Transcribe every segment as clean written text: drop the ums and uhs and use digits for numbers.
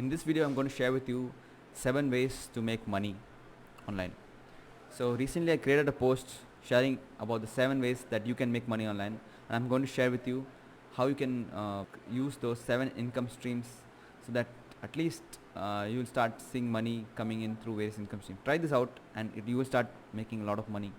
In this video, I'm going to share with you 7 ways to make money online. So recently I created a post sharing about the 7 ways that you can make money online, and I'm going to share with you how you can use those 7 income streams so that at least you will start seeing money coming in through various income streams. Try this out and you will start making a lot of money.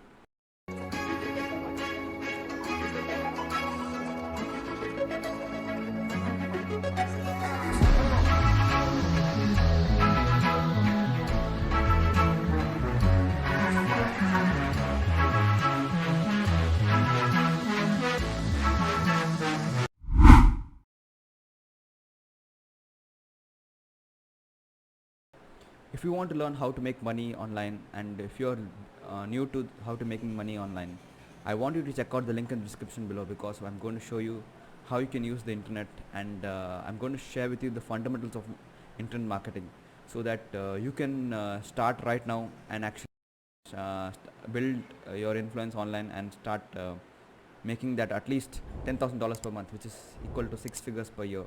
If you want to learn how to make money online, and if you're new to how to making money online, I want you to check out the link in the description below, because I'm going to show you how you can use the internet, and I'm going to share with you the fundamentals of internet marketing so that you can start right now and actually build your influence online and start making that at least $10,000 per month, which is equal to 6 figures per year.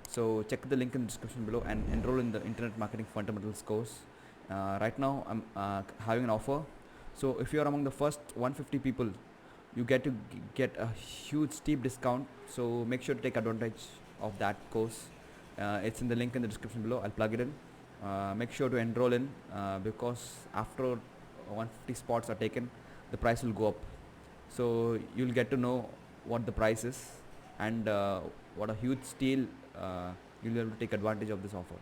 So check the link in the description below and enroll in the internet marketing fundamentals course. Right now I'm having an offer, so if you are among the first 150 people, you get to get a huge steep discount. So make sure to take advantage of that course. It's in the link in the description below. I'll plug it in. Make sure to enroll in, because after 150 spots are taken, the price will go up. So you'll get to know what the price is, and what a huge steal. You'll be able to take advantage of this offer.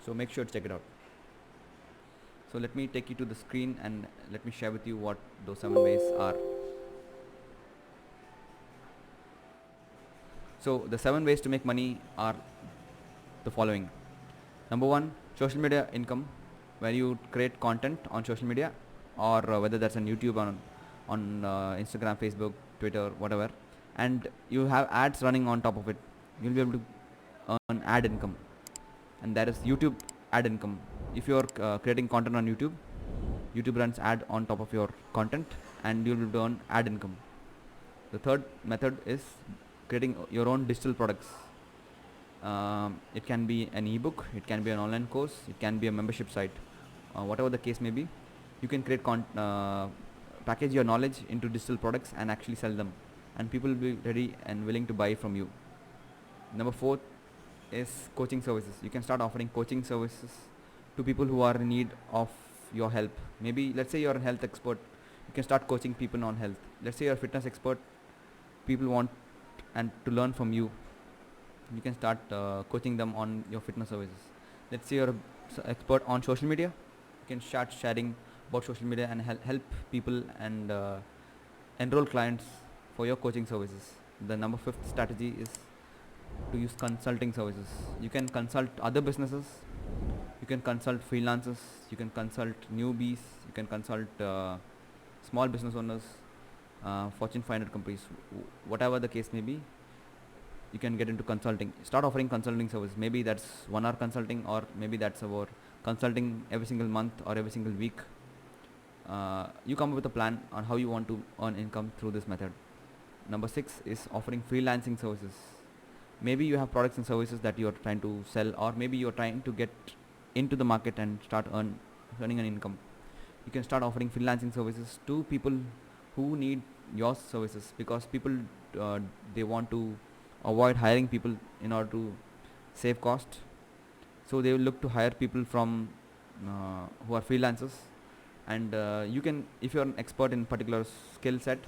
So make sure to check it out. So let me take you to the screen and let me share with you what those 7 ways are. So the 7 ways to make money are the following. Number 1, social media income, where you create content on social media, or whether that's on YouTube, on Instagram, Facebook, Twitter, whatever, and you have ads running on top of it. You'll be able to earn ad income, and that is YouTube ad income. If you're creating content on YouTube, YouTube runs ad on top of your content, and you'll be able to earn ad income. The third method is creating your own digital products. It can be an ebook, it can be an online course, it can be a membership site, whatever the case may be. You can create package your knowledge into digital products and actually sell them, and people will be ready and willing to buy from you. Number 4 is coaching services. You can start offering coaching services to people who are in need of your help. Maybe let's say you're a health expert, you can start coaching people on health. Let's say you're a fitness expert, people want and to learn from you. You can start coaching them on your fitness services. Let's say you're an expert on social media, you can start sharing about social media and help people and enroll clients for your coaching services. The number 5th strategy is to use consulting services. You can consult other businesses, you can consult freelancers, you can consult newbies, you can consult small business owners, Fortune 500 companies, whatever the case may be. You can get into consulting. Start offering consulting services. Maybe that's 1 hour consulting, or maybe that's about consulting every single month or every single week. You come up with a plan on how you want to earn income through this method. Number 6 is offering freelancing services. Maybe you have products and services that you are trying to sell, or maybe you are trying to get into the market and start earning an income. You can start offering freelancing services to people who need your services, because people they want to avoid hiring people in order to save cost. So they will look to hire people from who are freelancers, and you can, if you're an expert in particular skill set,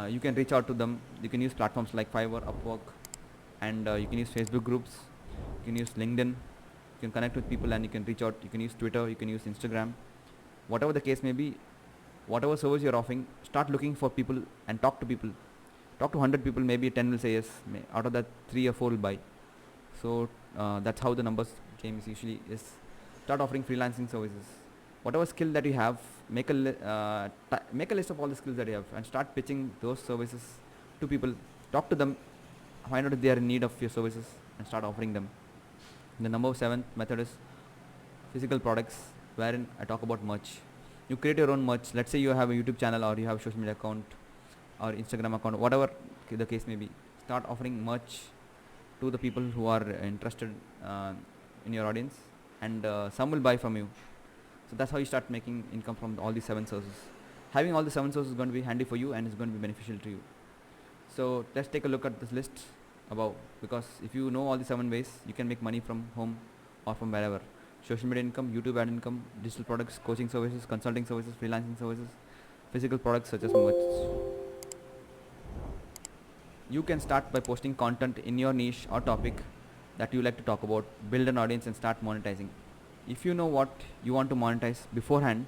you can reach out to them. You can use platforms like Fiverr, Upwork, and you can use Facebook groups, you can use LinkedIn, you can connect with people and you can reach out. You can use Twitter, you can use Instagram, whatever the case may be. Whatever service you're offering, start looking for people and talk to people. Talk to 100 people, maybe 10 will say yes, out of that 3 or 4 will buy. So that's how the numbers game is usually is. Start offering freelancing services. Whatever skill that you have, make a list of all the skills that you have and start pitching those services to people. Talk to them, find out if they are in need of your services, and start offering them. The number 7th method is physical products, wherein I talk about merch. You create your own merch. Let's say you have a YouTube channel, or you have a social media account, or Instagram account, whatever the case may be. Start offering merch to the people who are interested in your audience, and some will buy from you. So that's how you start making income from all these 7 sources. Having all the 7 sources is going to be handy for you, and it's going to be beneficial to you. So let's take a look at this list above, because if you know all the 7 ways, you can make money from home or from wherever. Social media income, YouTube ad income, digital products, coaching services, consulting services, freelancing services, physical products such as merch. You can start by posting content in your niche or topic that you like to talk about, build an audience and start monetizing. If you know what you want to monetize beforehand,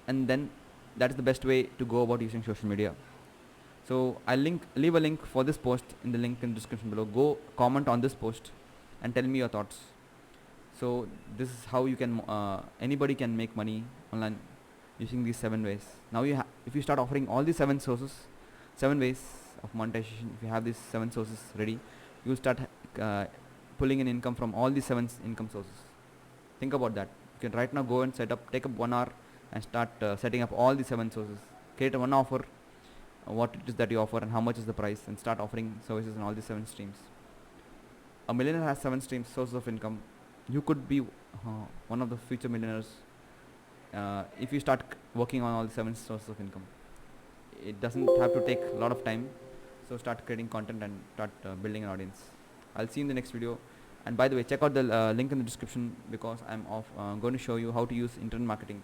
and then that is the best way to go about using social media. So I'll leave a link for this post in the link in the description below. Go comment on this post and tell me your thoughts. So this is how you can anybody can make money online using these 7 ways. Now if you start offering all these 7 ways of monetization, if you have these 7 sources ready, you start pulling in income from all these 7 income sources. Think about that. You can right now go and take up 1 hour and start setting up all these 7 sources. Create one offer, what it is that you offer and how much is the price, and start offering services in all these 7 streams. A millionaire has 7 sources of income. You could be one of the future millionaires if you start working on all the 7 sources of income. It doesn't have to take a lot of time. So start creating content and start building an audience. I'll see you in the next video. And by the way, check out the link in the description, because I'm going to show you how to use internet marketing.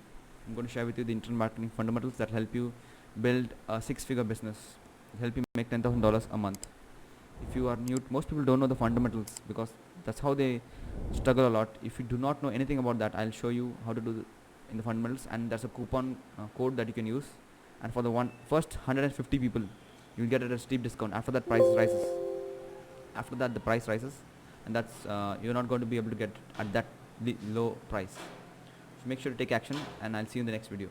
I'm going to share with you the internet marketing fundamentals that help you build a 6-figure business, help you make $10,000 a month. If you are new, most people don't know the fundamentals, because that's how they struggle a lot. If you do not know anything about that, I'll show you how to do in the fundamentals, and there's a coupon code that you can use, and for the first 150 people you'll get it at a steep discount. After that, price rises. After that, the price rises, and that's you're not going to be able to get at that low price. So make sure to take action, and I'll see you in the next video.